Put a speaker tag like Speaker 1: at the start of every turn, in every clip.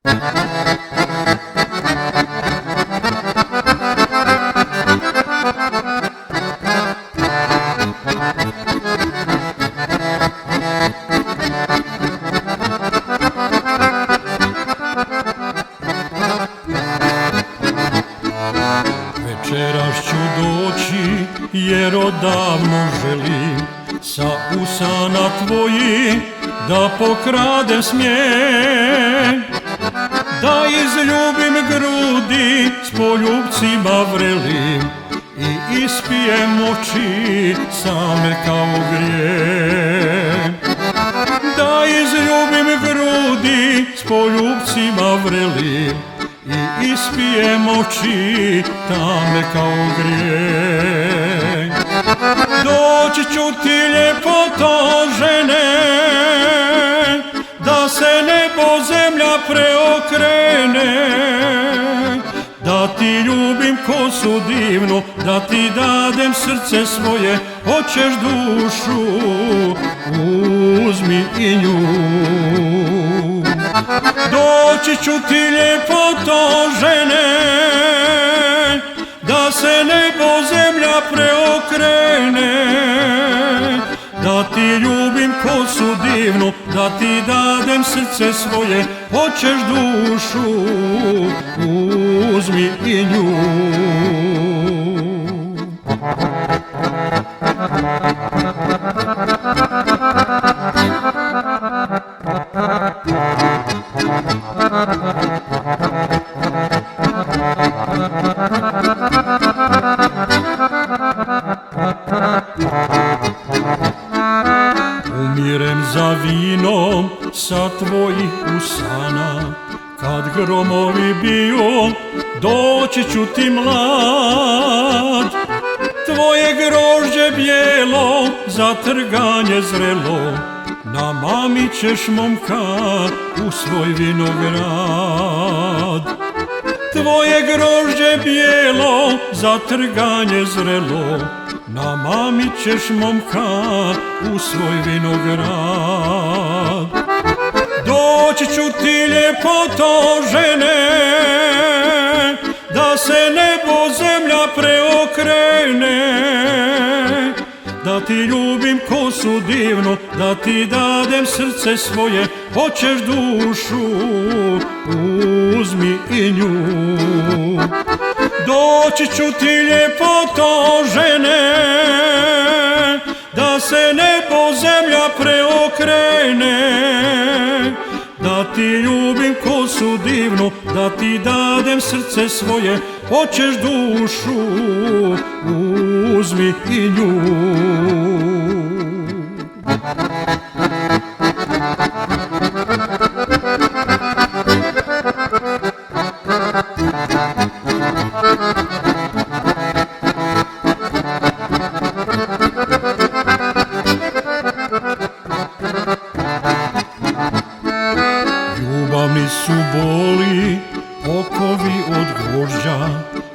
Speaker 1: Večeras ću doći jer odavno želim sa usana tvojih da pokradem smijeh, da izljubim grudi s poljubcima vrelim i ispijem oči same kao grijeh. Da izljubim grudi s poljubcima vrelim i ispijem oči tame kao grijeh. Doći ću ti ljepoto žene, da se nebo zemlja preokrene, da ti ljubim kosu divnu, da ti dadem srce svoje, hoćeš dušu, uzmi i nju. Doći ću ti ljepoto žene, da se nebo zemlja preokrene, da ti ljubim kosu divnu, da ti dadem srce svoje, hoćeš dušu, uzmi i nju. Umirem za vinom sa tvojih usana, kad gromovi biju, doći ću ti mlad. Tvoje grožđe bijelo, za trganje zrelo, namamit ćeš momka u svoj vinograd. Tvoje grožđe bijelo, za trganje zrelo, namamit ćeš momka u svoj vinograd. Doći ću ti ljepoto žene, da se nebo zemlja preokrene, da ti ljubim kosu divnu, da ti dadem srce svoje, hoćeš dušu, uzmi i nju. Doći ću ti ljepoto žene, da se nebo zemlja preokrene, da ti ljubim kosu divnu, da ti dadem srce svoje, hoćeš dušu, uzmi i nju. Ljubavni su boli, okovi od gvožđa,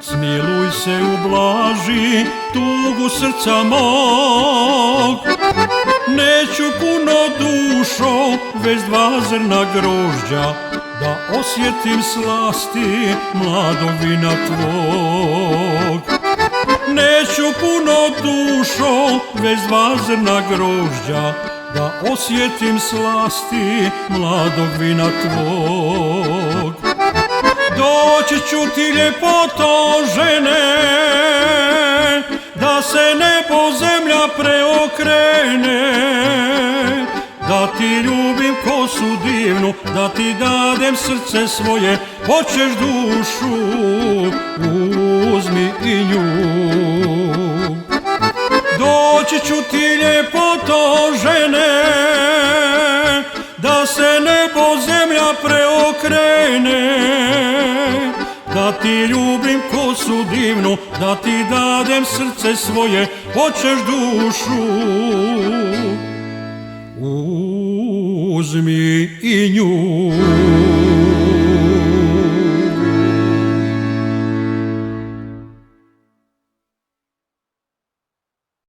Speaker 1: smiluj se ublaži tugu srca mog. Neću puno dušo, već 2 zrna grožđa, da osjetim slasti mladog vina tvog. Neću puno dušo, već 2 zrna grožđa, da osjetim slasti mladog vina tvog. Doći ću ti ljepoto žene, da se nebo zemlja preokrene, da ti ljubim kosu divnu, da ti dadem srce svoje, hoćeš dušu, uzmi i nju. Doći ću ti ljepoto žene, da se nebo zemlja preokrene, da ti ljubim kosu divnu, da ti dadem srce svoje, hoćeš dušu, uzmi i nju.